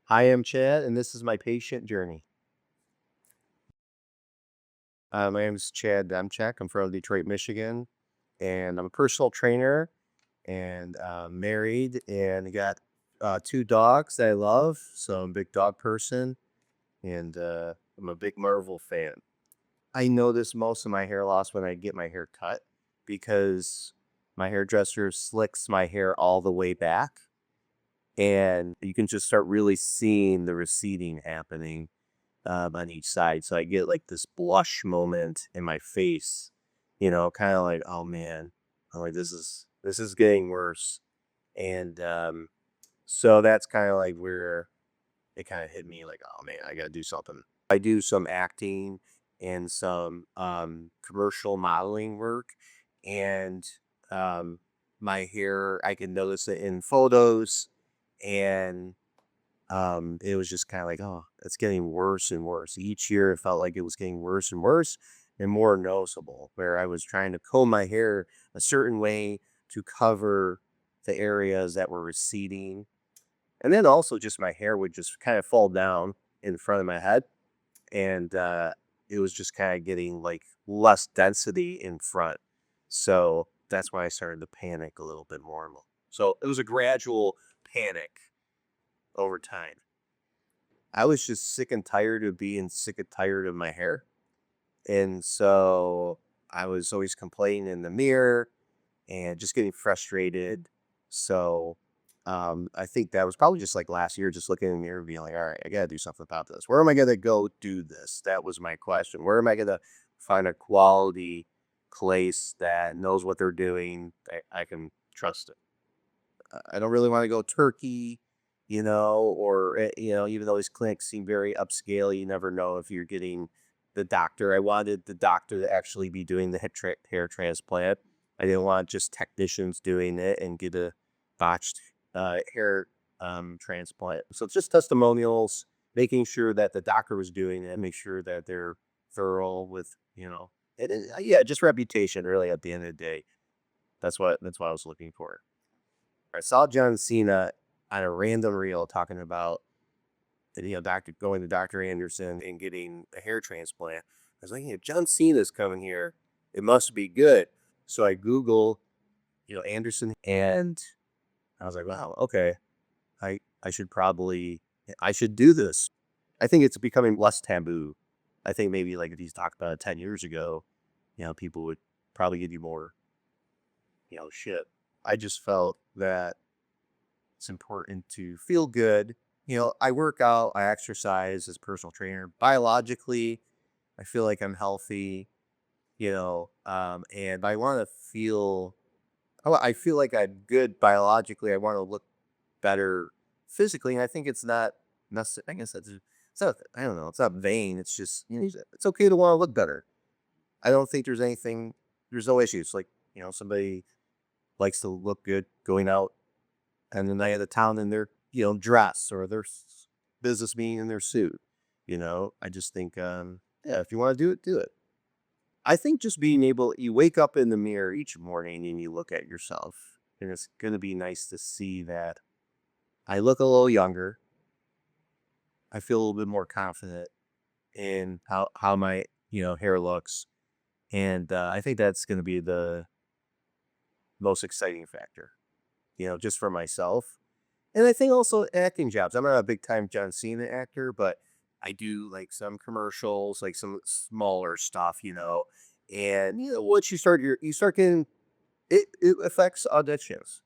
Hi, I'm Chad, and this is my patient journey. My name is Chad Demchik. I'm from Detroit, Michigan, and I'm a personal trainer and married, and got two dogs that I love. So I'm a big dog person, and I'm a big Marvel fan. I notice most of my hair loss when I get my hair cut because my hairdresser slicks my hair all the way back, and you can just start really seeing the receding happening on each side. So I get like this blush moment in my face, kind of like, oh man, I'm like this is getting worse. And so that's kind of like where it kind of hit me like, oh man, I gotta do something. I do some acting and some commercial modeling work, and um, my hair, I can notice it in photos, and it was just kind of like, oh, it's getting worse and worse. Each year it felt like it was getting worse and worse and more noticeable, where I was trying to comb my hair a certain way to cover the areas that were receding. And then also just my hair would just kind of fall down in front of my head. And it was just kind of getting like less density in front. So that's why I started to panic a little bit more. So it was a gradual panic over time. I was just sick and tired of being sick and tired of my hair. And so I was always complaining in the mirror and just getting frustrated. So I think that was probably just like last year, just looking in the mirror and being like, all right, I got to do something about this. Where am I going to go do this? That was my question. Where am I going to find a quality place that knows what they're doing? I can trust it. I don't really want to go Turkey, or even though these clinics seem very upscale, you never know if you're getting the doctor. I wanted the doctor to actually be doing the hair transplant. I didn't want just technicians doing it and get a botched hair transplant. So it's just testimonials, making sure that the doctor was doing it, make sure that they're thorough with, yeah, just reputation. Really, at the end of the day, that's what I was looking for. I saw John Cena on a random reel talking about doctor going to Dr. Anderson and getting a hair transplant. I was like, yeah, John Cena's coming here. It must be good. So I Google, Anderson, and I was like, wow, okay. I should probably I should do this. I think it's becoming less taboo. I think maybe like if he's talked about it 10 years ago, people would probably give you more, shit. I just felt that it's important to feel good. I work out, I exercise as a personal trainer. Biologically, I feel like I'm healthy, and I want to feel, I feel like I'm good biologically. I want to look better physically. And I think it's not necessarily, I guess it's not, I don't know, it's not vain. It's just, it's okay to want to look better. I don't think there's no issues. Like, somebody likes to look good going out and the night of the town in their dress or their business meeting in their suit. I just think yeah, if you want to do it, do it. I think just being able, you wake up in the mirror each morning and you look at yourself, and it's going to be nice to see that I look a little younger. I feel a little bit more confident in how my hair looks, and I think that's going to be the most exciting factor, just for myself. And I think also acting jobs. I'm not a big time John Cena actor, but I do like some commercials, like some smaller stuff, And once you start getting it affects auditions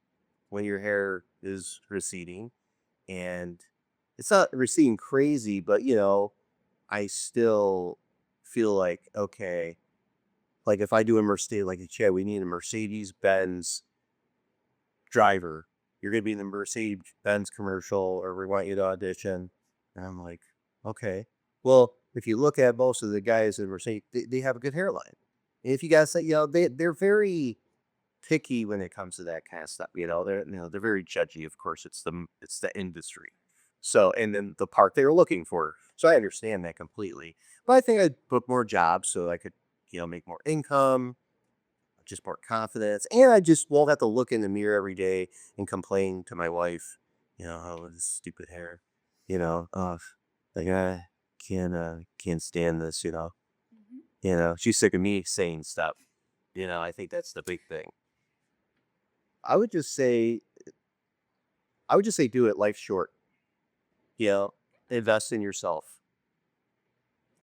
when your hair is receding, and it's not receding crazy, but I still feel like, okay, like if I do a Mercedes, like Chad, we need a Mercedes Benz driver. You're going to be in the Mercedes Benz commercial, or we want you to audition. And I'm like, okay. Well, if you look at most of the guys in Mercedes, they have a good hairline. And if you guys say, they're very picky when it comes to that kind of stuff. They're very judgy. Of course, it's the industry. So, and then the part they were looking for. So I understand that completely. But I think I'd put more jobs so I could, make more income, just more confidence, and I just won't have to look in the mirror every day and complain to my wife, oh, this stupid hair. Like I can't stand this. Mhm. She's sick of me saying stuff. I think that's the big thing. I would just say, I would just say, do it. Life's short. You know, invest in yourself.